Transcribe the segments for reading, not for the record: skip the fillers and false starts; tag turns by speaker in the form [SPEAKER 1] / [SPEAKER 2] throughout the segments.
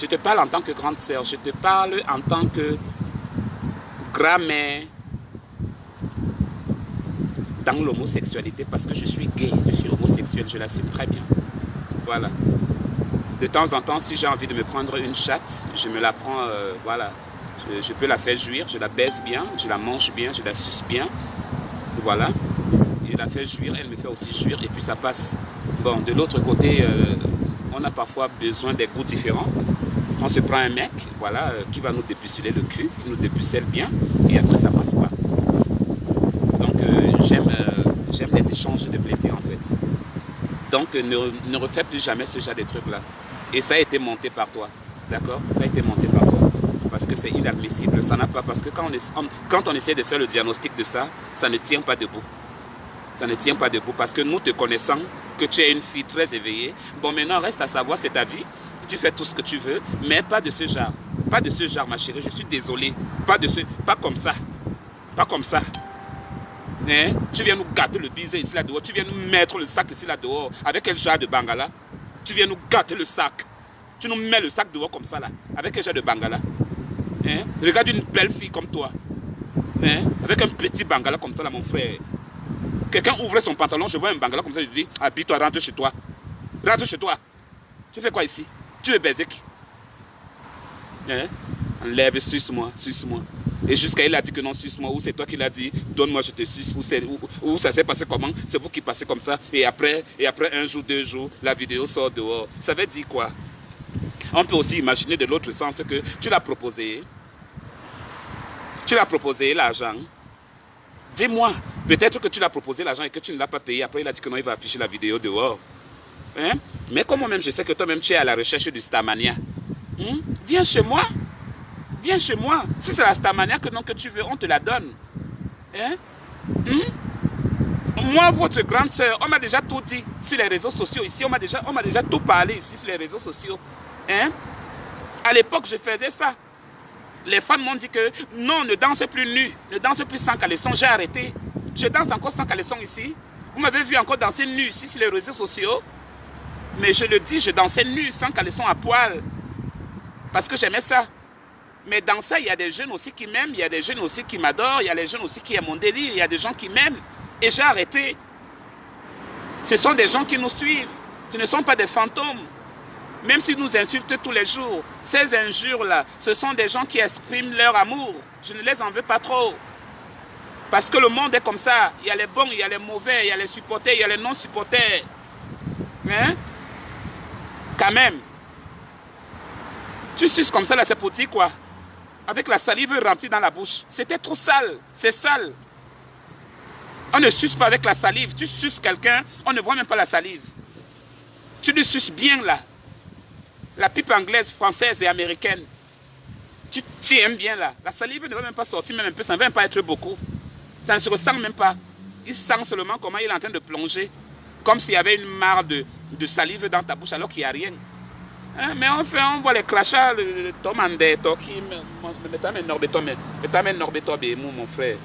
[SPEAKER 1] Je te parle en tant que grande sœur. Je te parle en tant que grand-mère dans l'homosexualité parce que je suis gay, je suis homosexuel, je l'assume très bien. Voilà. De temps en temps, si j'ai envie de me prendre une chatte, je me la prends, voilà. Je peux la faire jouir, je la baise bien, je la mange bien, je la suce bien. Voilà. Je la fais jouir, elle me fait aussi jouir et puis ça passe. Bon, de l'autre côté, on a parfois besoin des goûts différents. On se prend un mec, voilà, qui va nous dépuceler le cul, qui nous dépucelle bien, et après ça passe pas. Donc j'aime les échanges de plaisir en fait. Donc ne refais plus jamais ce genre de trucs là. Et ça a été monté par toi, d'accord? Ça a été monté par toi. Parce que c'est inadmissible, ça n'a pas, parce que quand on essaie de faire le diagnostic de ça, ça ne tient pas debout. Ça ne tient pas debout parce que nous te connaissons, que tu es une fille très éveillée. Bon, maintenant, reste à savoir, c'est ta vie. Tu fais tout ce que tu veux, mais pas de ce genre. Pas de ce genre, ma chérie. Je suis désolé. Pas comme ça. Pas comme ça. Hein? Tu viens nous gâter le baiser ici là-dehors. Tu viens nous mettre le sac ici là-dehors. Avec quel genre de bangala? Tu viens nous gâter le sac. Tu nous mets le sac dehors comme ça là. Avec quel genre de bangala? Hein? Regarde une belle fille comme toi. Hein? Avec un petit bangala comme ça là, mon frère. Quelqu'un ouvre son pantalon, je vois un bangala comme ça, je dis, habille-toi, rentre chez toi. Rentre chez toi. Tu fais quoi ici? Tu es basique. Hein? Enlève, suce-moi, suce-moi. Et jusqu'à il a dit que non, suce-moi, ou c'est toi qui l'as dit, donne-moi, je te suce, ou ça s'est passé comment? C'est vous qui passez comme ça, et après un jour, 2 jours, la vidéo sort dehors. Ça veut dire quoi? On peut aussi imaginer de l'autre sens que tu l'as proposé l'argent. Dis-moi, peut-être que tu l'as proposé l'argent et que tu ne l'as pas payé. Après, il a dit que non, il va afficher la vidéo dehors. Hein? Mais comme moi-même, je sais que toi-même, tu es à la recherche du Starmania. Viens chez moi. Viens chez moi. Si c'est la Starmania que tu veux, on te la donne. Hein? Moi, votre grande sœur, on m'a déjà tout dit sur les réseaux sociaux ici. On m'a déjà tout parlé ici sur les réseaux sociaux. Hein? À l'époque, je faisais ça. Les femmes m'ont dit que non, ne danse plus nu, ne danse plus sans caleçon. J'ai arrêté. Je danse encore sans caleçon ici. Vous m'avez vu encore danser nu ici sur les réseaux sociaux. Mais je le dis, je dansais nu, sans caleçon à poil. Parce que j'aimais ça. Mais dans ça, il y a des jeunes aussi qui m'aiment, il y a des jeunes aussi qui m'adorent, il y a des jeunes aussi qui aiment mon délire, il y a des gens qui m'aiment. Et j'ai arrêté. Ce sont des gens qui nous suivent. Ce ne sont pas des fantômes. Même s'ils nous insultent tous les jours, ces injures-là, ce sont des gens qui expriment leur amour. Je ne les en veux pas trop. Parce que le monde est comme ça. Il y a les bons, il y a les mauvais, il y a les supporters, il y a les non-supporters. Hein? Quand même. Tu suces comme ça, là, c'est pour dire quoi? Avec la salive remplie dans la bouche. C'était trop sale. C'est sale. On ne suce pas avec la salive. Tu suces quelqu'un, on ne voit même pas la salive. Tu le suces bien, là. La pipe anglaise, française et américaine. Tu tiens bien là. La salive ne va même pas sortir, même un peu, ça ne va même pas être beaucoup. Ça ne se ressent même pas. Il sent seulement comment il est en train de plonger. Comme s'il y avait une mare de salive dans ta bouche alors qu'il n'y a rien. Hein? Mais on voit les crachats, le tomandé, qui mon frère.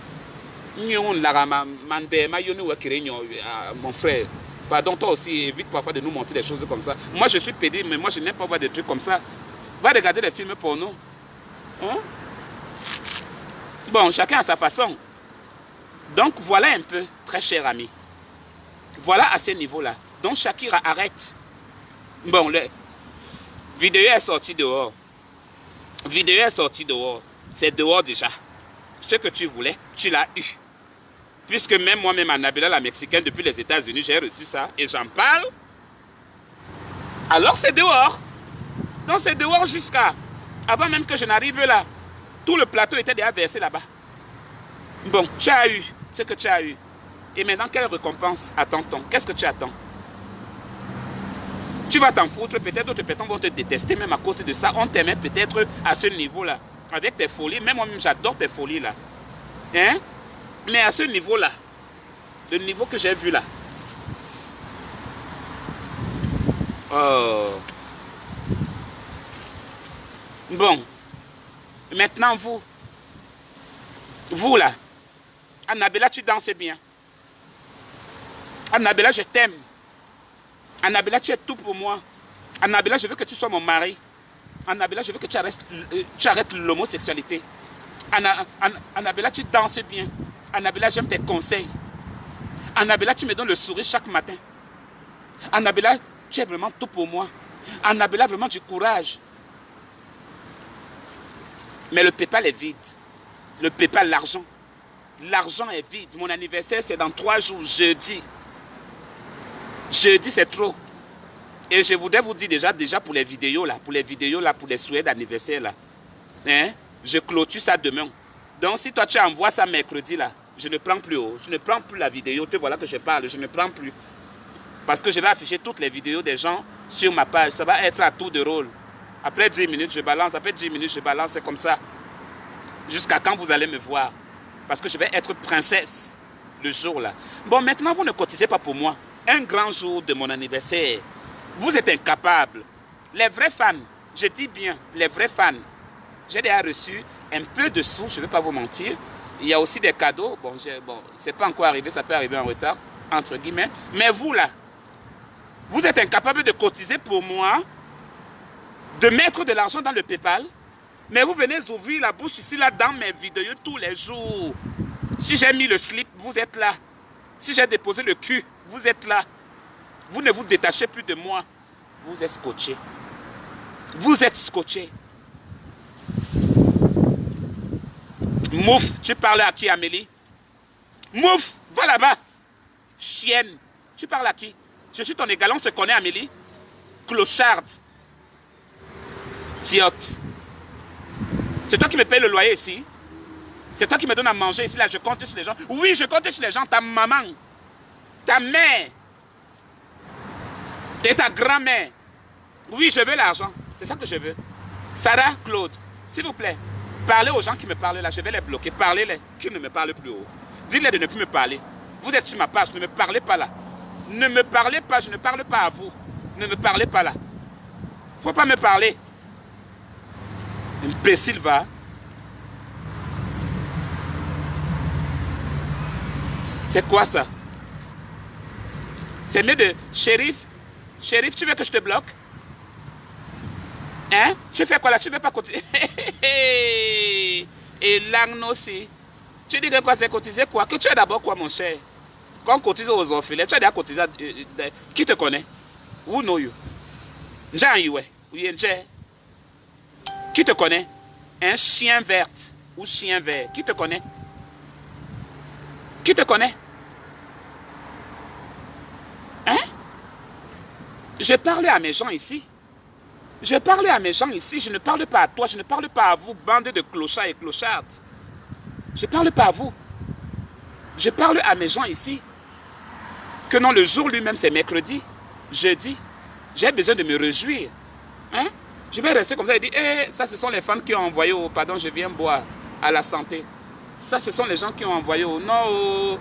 [SPEAKER 1] Mon frère. Pardon, toi aussi, évite parfois de nous montrer des choses comme ça. Moi, je suis pédé, mais moi, je n'aime pas voir des trucs comme ça. Va regarder les films porno. Hein? Bon, chacun à sa façon. Donc, voilà un peu, très cher ami. Voilà à ce niveau-là. Donc, Shakira, arrête. Bon, la vidéo est sortie dehors. Vidéo est sortie dehors. C'est dehors déjà. Ce que tu voulais, tu l'as eu. Puisque même moi-même, Annabella, la Mexicaine, depuis les États-Unis, j'ai reçu ça et j'en parle. Alors c'est dehors. Donc c'est dehors jusqu'à... Avant même que je n'arrive là, tout le plateau était déjà versé là-bas. Bon, tu as eu ce que tu as eu. Et maintenant, quelle récompense attend-on? Qu'est-ce que tu attends? Tu vas t'en foutre, peut-être d'autres personnes vont te détester même à cause de ça. On t'aimait peut-être à ce niveau-là. Avec tes folies, même moi-même j'adore tes folies là. Hein? Mais à ce niveau-là, le niveau que j'ai vu là, oh. Bon, maintenant vous là, Annabella, tu danses bien. Annabella, je t'aime. Annabella, tu es tout pour moi. Annabella, je veux que tu sois mon mari. Annabella, je veux que tu arrêtes l'homosexualité. Annabella, tu danses bien. Annabella, j'aime tes conseils. Annabella, tu me donnes le sourire chaque matin. Annabella, tu es vraiment tout pour moi. Annabella, vraiment du courage. Mais le PayPal est vide. Le PayPal, l'argent. L'argent est vide. Mon anniversaire, c'est dans 3 jours, jeudi. Jeudi, c'est trop. Et je voudrais vous dire déjà pour les vidéos là, pour les souhaits d'anniversaire là. Hein? Je clôture ça demain. Donc si toi tu envoies ça mercredi là, je ne prends plus. Je ne prends plus la vidéo. Te voilà que je parle, je ne prends plus. Parce que je vais afficher toutes les vidéos des gens sur ma page. Ça va être à tour de rôle. Après 10 minutes, je balance. Après 10 minutes, je balance. C'est comme ça. Jusqu'à quand vous allez me voir. Parce que je vais être princesse le jour là. Bon, maintenant, vous ne cotisez pas pour moi. Un grand jour de mon anniversaire. Vous êtes incapables. Les vrais fans, je dis bien, les vrais fans. J'ai déjà reçu un peu de sous, je ne vais pas vous mentir. Il y a aussi des cadeaux. Bon, c'est pas encore arrivé, ça peut arriver en retard, entre guillemets. Mais vous là, vous êtes incapables de cotiser pour moi, de mettre de l'argent dans le PayPal, mais vous venez ouvrir la bouche ici, là, dans mes vidéos tous les jours. Si j'ai mis le slip, vous êtes là. Si j'ai déposé le cul, vous êtes là. Vous ne vous détachez plus de moi. Vous êtes scotché. Vous êtes scotché. Mouf, tu parles à qui, Amélie? Mouf, va là-bas. Chienne, tu parles à qui? Je suis ton égal, on se connaît, Amélie. Clocharde. Tiote. C'est toi qui me payes le loyer ici. C'est toi qui me donnes à manger ici, là. Je compte sur les gens. Oui, je compte sur les gens. Ta maman, ta mère et ta grand-mère. Oui, je veux l'argent. C'est ça que je veux. Sarah, Claude, s'il vous plaît, parlez aux gens qui me parlent là. Je vais les bloquer. Parlez-les, qui ne me parlent plus haut. Dites-les de ne plus me parler. Vous êtes sur ma page, ne me parlez pas là. Ne me parlez pas, je ne parle pas à vous. Ne me parlez pas là. Faut pas me parler. Imbécile va. C'est quoi ça? C'est mieux de... Shérif, tu veux que je te bloque? Hein? Tu fais quoi là? Tu ne veux pas cotiser? Et l'agneau aussi. Tu dis que quoi? C'est cotiser quoi? Que tu es d'abord quoi, mon cher? Quand on cotise aux orphelins, tu as déjà cotisé... qui te connaît? Who know you? Qui te connaît? Un chien vert ou chien vert? Qui te connaît? Qui te connaît? Hein? Je parle à mes gens ici. Je parle à mes gens ici. Je ne parle pas à toi. Je ne parle pas à vous, bande de clochards et clochardes. Je ne parle pas à vous. Je parle à mes gens ici. Que non, le jour lui-même, c'est mercredi, jeudi. J'ai besoin de me réjouir. Hein? Je vais rester comme ça et dire, ça, ce sont les fans qui ont envoyé au pardon, je viens boire à la santé. Ça, ce sont les gens qui ont envoyé au non,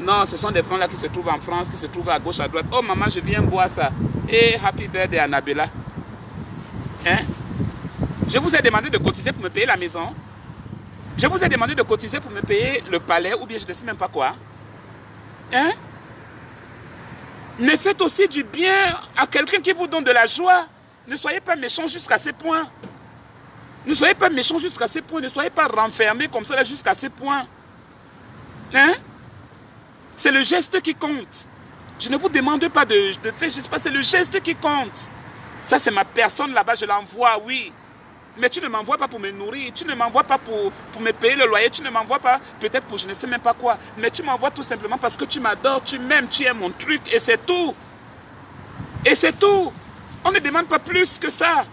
[SPEAKER 1] non, ce sont des fans là qui se trouvent en France, qui se trouvent à gauche, à droite. Oh, maman, je viens boire ça. Et happy birthday Annabella. Hein? Je vous ai demandé de cotiser pour me payer la maison. Je vous ai demandé de cotiser pour me payer le palais, ou bien je ne sais même pas quoi. Hein? Mais faites aussi du bien à quelqu'un qui vous donne de la joie. Ne soyez pas méchants jusqu'à ce point. Ne soyez pas méchants jusqu'à ce point. Ne soyez pas renfermés comme ça jusqu'à ce point. Hein? C'est le geste qui compte. Je ne vous demande pas de faire juste pas. C'est le geste qui compte. Ça, c'est ma personne là-bas. Je l'envoie, oui. Mais tu ne m'envoies pas pour me nourrir. Tu ne m'envoies pas pour me payer le loyer. Tu ne m'envoies pas peut-être pour je ne sais même pas quoi. Mais tu m'envoies tout simplement parce que tu m'adores. Tu m'aimes. Tu es mon truc. Et c'est tout. Et c'est tout. On ne demande pas plus que ça.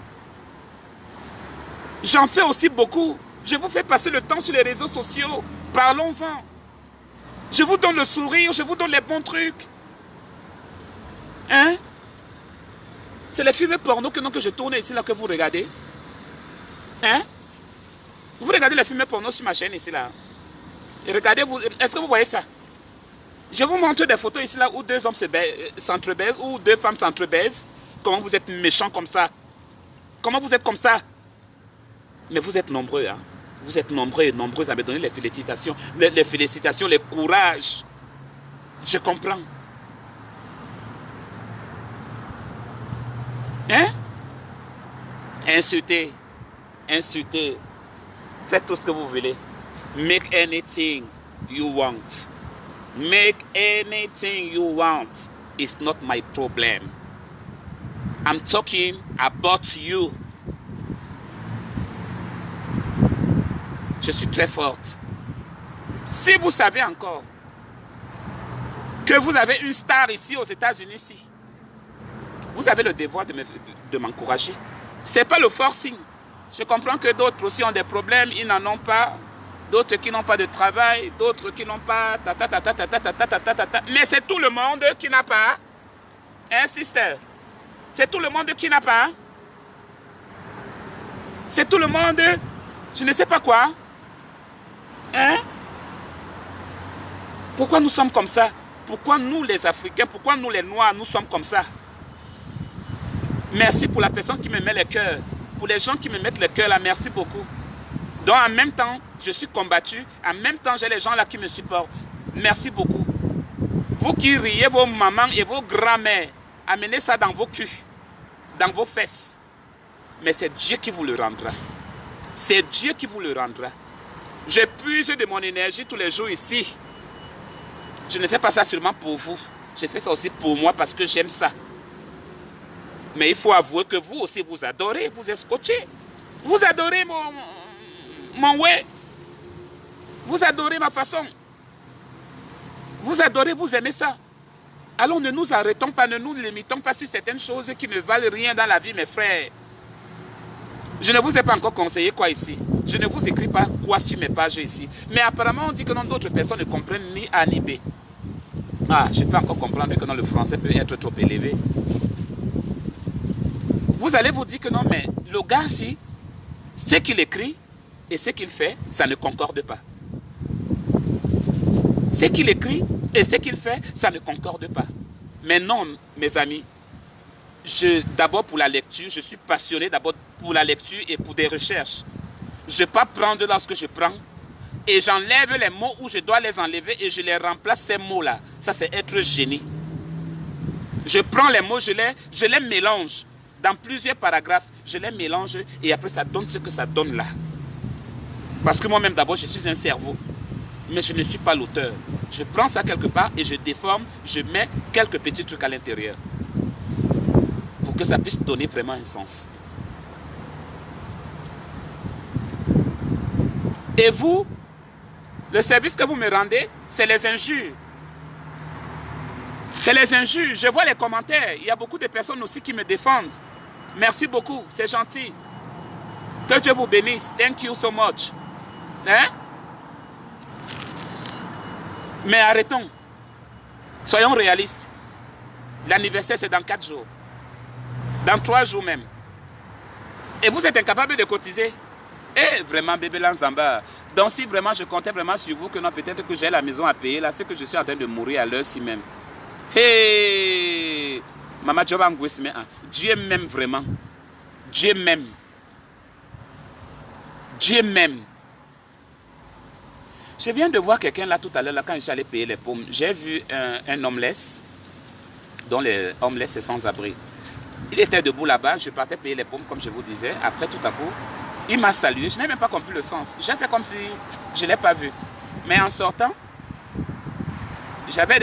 [SPEAKER 1] J'en fais aussi beaucoup. Je vous fais passer le temps sur les réseaux sociaux. Parlons-en. Je vous donne le sourire. Je vous donne les bons trucs. Hein? C'est les films porno que je tourne ici là que vous regardez. Hein? Vous regardez les films porno sur ma chaîne ici là. Et regardez, est-ce que vous voyez ça? Je vous montre des photos ici là où 2 hommes s'entrebaisent ou 2 femmes s'entrebaisent. Comment vous êtes méchants comme ça? Comment vous êtes comme ça? Mais vous êtes nombreux, hein? Vous êtes nombreux et nombreuses à me donner les félicitations. Les félicitations, les courages. Je comprends. Hein? Insultez. Insultez. Faites tout ce que vous voulez. Make anything you want. Make anything you want. It's not my problem. I'm talking about you. Je suis très forte. Si vous savez encore que vous avez une star ici aux États-Unis, vous avez le devoir de m'encourager. Ce n'est pas le forcing. Je comprends que d'autres aussi ont des problèmes, ils n'en ont pas. D'autres qui n'ont pas de travail, d'autres qui n'ont pas... Mais c'est tout le monde qui n'a pas. Hein, sister? C'est tout le monde qui n'a pas. C'est tout le monde... Je ne sais pas quoi. Hein? Pourquoi nous sommes comme ça? Pourquoi nous les Africains, pourquoi nous les Noirs, nous sommes comme ça? Merci pour la personne qui me met le cœur. Pour les gens qui me mettent le cœur là, merci beaucoup. Donc en même temps, je suis combattu. En même temps, j'ai les gens là qui me supportent. Merci beaucoup. Vous qui riez vos mamans et vos grands-mères, amenez ça dans vos culs, dans vos fesses. Mais c'est Dieu qui vous le rendra. C'est Dieu qui vous le rendra. Je puise de mon énergie tous les jours ici. Je ne fais pas ça seulement pour vous. Je fais ça aussi pour moi parce que j'aime ça. Mais il faut avouer que vous aussi, vous adorez, vous escotchez. Vous adorez mon way. Vous adorez ma façon. Vous adorez, vous aimez ça. Alors ne nous arrêtons pas, ne nous limitons pas sur certaines choses qui ne valent rien dans la vie, mes frères. Je ne vous ai pas encore conseillé quoi ici. Je ne vous écris pas quoi sur mes pages ici. Mais apparemment, on dit que d'autres personnes ne comprennent ni A ni B. Ah, je peux encore comprendre que le français peut être trop élevé. Vous allez vous dire que non, mais le gars, si, ce qu'il écrit et ce qu'il fait, ça ne concorde pas. Ce qu'il écrit et ce qu'il fait, ça ne concorde pas. Mais non, mes amis, d'abord pour la lecture, je suis passionné d'abord pour la lecture et pour des recherches. Je ne peux pas prendre lorsque je prends et j'enlève les mots où je dois les enlever et je les remplace ces mots-là. Ça, c'est être génie. Je prends les mots, je les mélange dans plusieurs paragraphes, je les mélange et après ça donne ce que ça donne là. Parce que moi-même d'abord, je suis un cerveau, mais je ne suis pas l'auteur. Je prends ça quelque part et je déforme, je mets quelques petits trucs à l'intérieur pour que ça puisse donner vraiment un sens. Et vous, le service que vous me rendez, c'est les injures. C'est les injures. Je vois les commentaires. Il y a beaucoup de personnes aussi qui me défendent. Merci beaucoup. C'est gentil. Que Dieu vous bénisse. Thank you so much. Hein? Mais arrêtons. Soyons réalistes. L'anniversaire, c'est dans 4 jours. Dans 3 jours même. Et vous êtes incapable de cotiser. Eh, vraiment, bébé Lanzamba. Donc, si vraiment je comptais vraiment sur vous, que non, peut-être que j'ai la maison à payer, là, c'est que je suis en train de mourir à l'heure-ci même. Hey! Maman, Dieu m'aime vraiment. Dieu m'aime. Dieu m'aime. Je viens de voir quelqu'un là tout à l'heure, là, quand je suis allé payer les pommes. J'ai vu un homeless, dont les homeless c'est sans abri. Il était debout là-bas, je partais payer les pommes, comme je vous disais. Après, tout à coup, il m'a salué. Je n'ai même pas compris le sens. J'ai fait comme si je ne l'ai pas vu. Mais en sortant, j'avais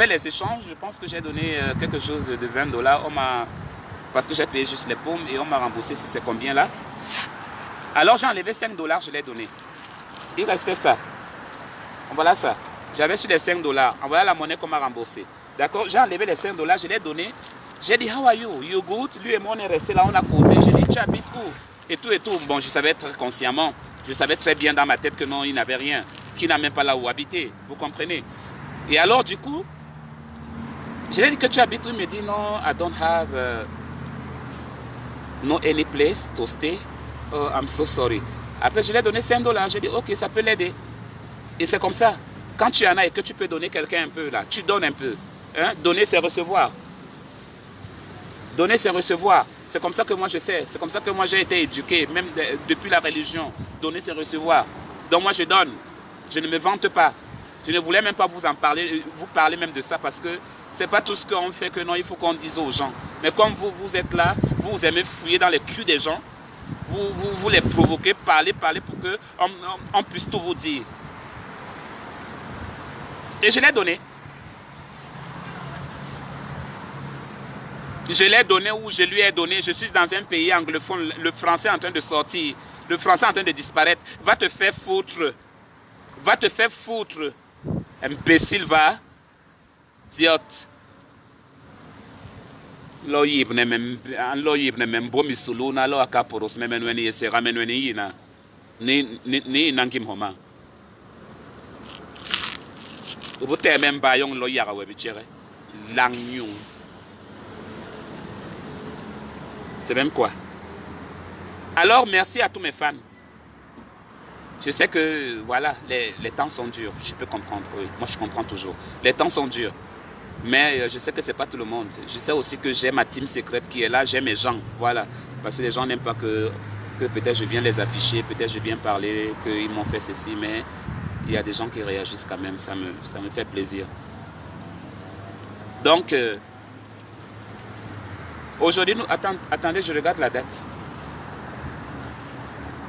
[SPEAKER 1] les échanges. Je pense que j'ai donné quelque chose de 20 $. Parce que j'ai payé juste les pommes et on m'a remboursé si c'est combien là. Alors j'ai enlevé 5 $, je l'ai donné. Il restait ça. Voilà ça. J'avais sur les 5 $. Voilà la monnaie qu'on m'a remboursée. D'accord? J'ai enlevé les 5 $, je l'ai donné. J'ai dit, how are you? You good? Lui et moi, on est resté là, on a causé. J'ai dit, tu habites où? Et tout et tout. Bon, je savais très consciemment. Je savais très bien dans ma tête que non, il n'avait rien. Qu'il n'a même pas là où habiter. Vous comprenez? Et alors, du coup, je lui ai dit que tu habites où? Il me dit, non, I don't have no any place to stay. Oh, I'm so sorry. Après, je lui ai donné 5 $. J'ai dit, ok, ça peut l'aider. Et c'est comme ça. Quand tu en as et que tu peux donner quelqu'un un peu là, tu donnes un peu. Hein? Donner, c'est recevoir. Donner, c'est recevoir. C'est comme ça que moi je sais. C'est comme ça que moi j'ai été éduqué, même depuis la religion. Donner, c'est recevoir. Donc moi je donne. Je ne me vante pas. Je ne voulais même pas vous parler même de ça parce que c'est pas tout ce qu'on fait que non, il faut qu'on dise aux gens. Mais comme vous êtes là, Vous aimez fouiller dans les culs des gens. Vous les provoquez, parler pour que on puisse tout vous dire. Et je l'ai donné. Je l'ai donné ou je lui ai donné. Je suis dans un pays anglophone. Le français est en train de sortir. Le français est en train de disparaître. Va te faire foutre. Va te faire foutre. Imbécile, va. Idiote. Loyib ne même bomi sulu na lo akaporos memenweni esera menweni ina ni nangim homa obote même ba yong lo yaga we bichere langnyung. C'est même quoi? Alors merci à tous mes fans. Je sais que voilà, les temps sont durs, je peux comprendre, oui. Moi je comprends toujours. Les temps sont durs. Mais je sais que c'est pas tout le monde. Je sais aussi que j'ai ma team secrète qui est là, j'ai mes gens, voilà. Parce que les gens n'aiment pas que peut-être je viens les afficher, peut-être je viens parler, qu'ils m'ont fait ceci, mais il y a des gens qui réagissent quand même, ça me fait plaisir. Donc, aujourd'hui, attendez, je regarde la date.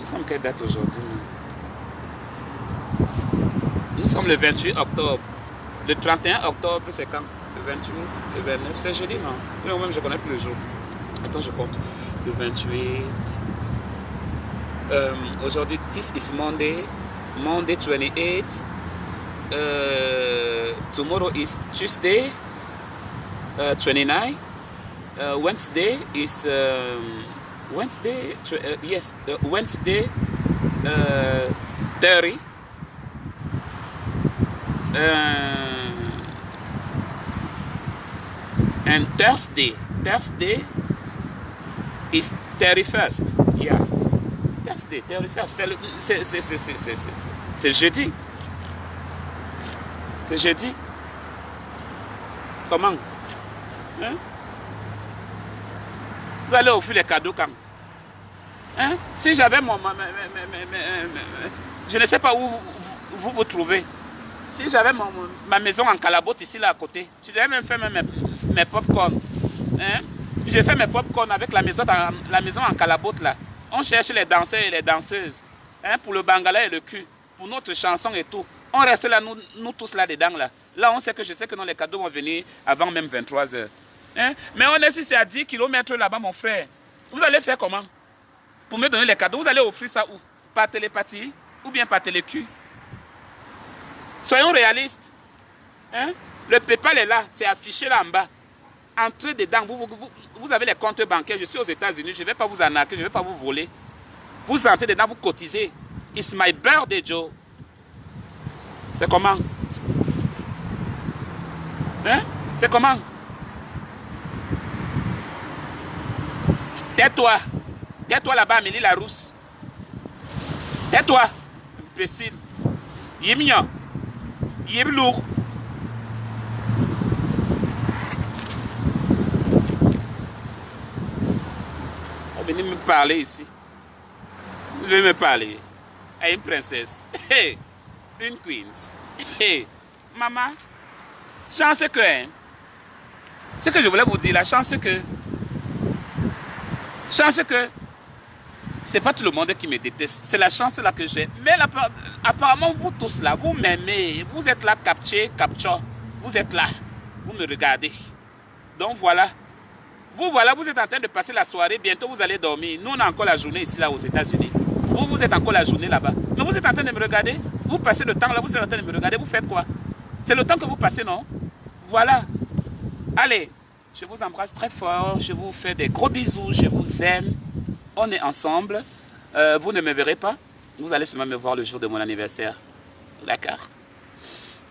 [SPEAKER 1] Nous sommes quelle date aujourd'hui? Nous sommes le 28 octobre. Le 31 octobre, c'est quand? Le 28, le 29, c'est jeudi, non? Moi-même, je ne connais plus le jour. Attends, je compte. Le 28. Aujourd'hui, this is Monday. Monday 28. Tomorrow is Tuesday. 29. Wednesday is... Wednesday, yes, Wednesday 30. And Thursday is 31st. Yeah. Thursday, 31st. C'est jeudi. C'est jeudi. Comment? Hein? Vous allez offrir les cadeaux quand? Hein? Si j'avais je ne sais pas où vous trouvez. Si j'avais ma maison en calabote ici, là à côté, j'avais même fait mes pop-corn. Hein? J'ai fait mes pop-corn avec la maison en calabote là. On cherche les danseurs et les danseuses. Hein? Pour le bangala et le cul. Pour notre chanson et tout. On reste là, nous tous là dedans là. Là, je sais que non, les cadeaux vont venir avant même 23 h. Hein? Mais on est si c'est à 10 km là-bas, mon frère. Vous allez faire comment? Pour me donner les cadeaux, vous allez offrir ça où? Par télépathie ou bien par télécul? Soyons réalistes. Hein? Le PayPal est là, c'est affiché là en bas. Entrez dedans, vous avez les comptes bancaires. Je suis aux États-Unis, je ne vais pas vous arnaquer, je ne vais pas vous voler. Vous entrez dedans, vous cotisez. It's my birthday, Joe. C'est comment? Hein? C'est comment? Tais-toi. Tais-toi là-bas, Amélie Larousse. Tais-toi. Imbécile. Yémignon. Yéb lourd. Venez me parler ici. Vous venez me parler à une princesse. Hey, une queen. Hey, maman. Chance que, hein, ce que je voulais vous dire, la chance que c'est pas tout le monde qui me déteste. C'est la chance là que j'ai. Mais là, apparemment, vous tous là, vous m'aimez. Vous êtes là, capture. Vous êtes là. Vous me regardez. Donc voilà. Vous êtes en train de passer la soirée. Bientôt, vous allez dormir. Nous, on a encore la journée ici, là, aux États-Unis. Vous êtes encore la journée là-bas. Mais vous êtes en train de me regarder. Vous passez le temps là, vous êtes en train de me regarder. Vous faites quoi? C'est le temps que vous passez, non? Voilà. Allez, je vous embrasse très fort. Je vous fais des gros bisous. Je vous aime. On est ensemble. Vous ne me verrez pas. Vous allez seulement me voir le jour de mon anniversaire. D'accord?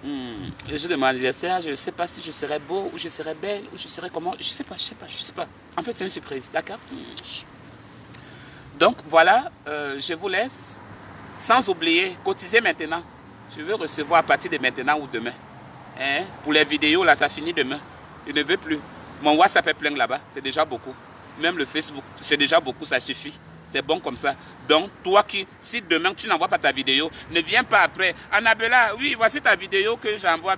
[SPEAKER 1] Le jour de mon anniversaire, je ne sais pas si je serai beau ou je serai belle ou je serai comment. Je ne sais pas. En fait, c'est une surprise. D'accord? Donc, voilà. Je vous laisse. Sans oublier, cotisez maintenant. Je veux recevoir à partir de maintenant ou demain. Hein? Pour les vidéos, là, ça finit demain. Je ne veux plus. Mon WhatsApp est plein là-bas. C'est déjà beaucoup. Même le Facebook, c'est déjà beaucoup, ça suffit. C'est bon comme ça. Donc, toi si demain tu n'envoies pas ta vidéo, ne viens pas après. Annabella, oui, voici ta vidéo que j'envoie.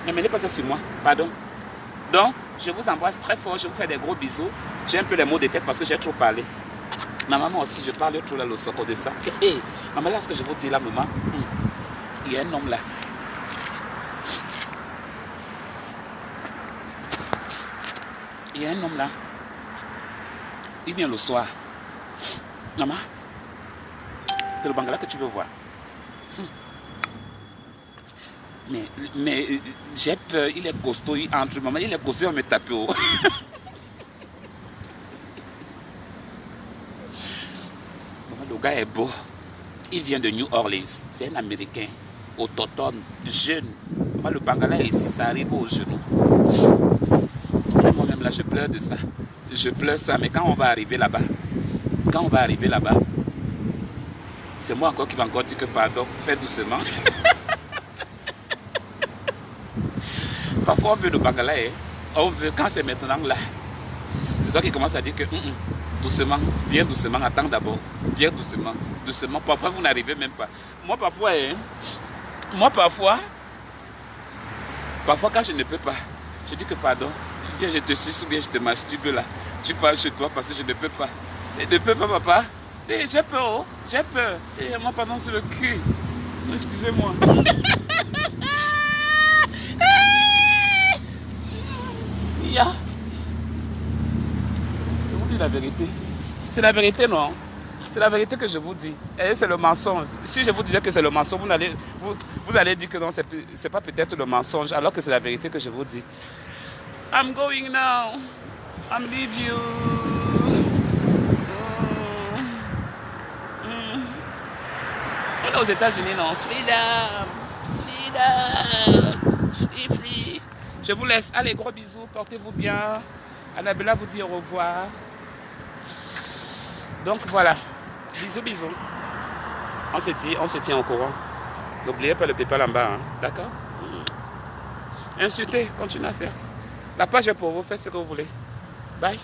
[SPEAKER 1] Ne mettez pas ça sur moi, pardon. Donc, Je vous embrasse très fort. Je vous fais des gros bisous. J'ai un peu les mots de tête parce que j'ai trop parlé. Ma maman aussi, je parle trop là, le soco de ça. Maman, là, ce que je vous dis là, maman, il y a un homme là. Il y a un homme là. Il vient le soir. Maman, c'est le Bangala que tu veux voir. Mais j'ai peur, il est costaud, il entre. Maman, il est costaud, il va me taper. Le gars est beau. Il vient de New Orleans. C'est un Américain. Autochtone, jeune. Moi, le Bangala ici, ça arrive aux genoux. Moi-même, là, je pleure de ça. Je pleure ça, mais quand on va arriver là-bas, c'est moi encore qui va encore dire que pardon, fais doucement. Parfois, on veut le Bangala, hein. On veut, quand c'est maintenant là, c'est toi qui commence à dire que doucement, viens doucement, attends d'abord, viens doucement, doucement. Parfois, vous n'arrivez même pas. Moi, parfois, quand je ne peux pas, je dis que pardon, viens, je te suce ou bien je te masturbe là. Tu parles chez toi parce que je ne peux pas. Je ne peux pas, papa. J'ai peur, oh, j'ai peur. Et moi, pardon, sur le cul. Excusez-moi. Yeah. Je vous dis la vérité. C'est la vérité, non? C'est la vérité que je vous dis. Et c'est le mensonge. Si je vous disais que c'est le mensonge, vous allez dire que non, c'est pas peut-être le mensonge, alors que c'est la vérité que je vous dis. I'm going now. I'm leave you. On est aux États-Unis, non? Freedom. Free. Je vous laisse. Allez, gros bisous. Portez-vous bien. Annabella vous dit au revoir. Donc voilà. Bisous, bisous. On se tient au courant. N'oubliez pas le PayPal en bas. Hein. D'accord? Insultez. Continuez à faire. La page est pour vous. Faites ce que vous voulez. Bye.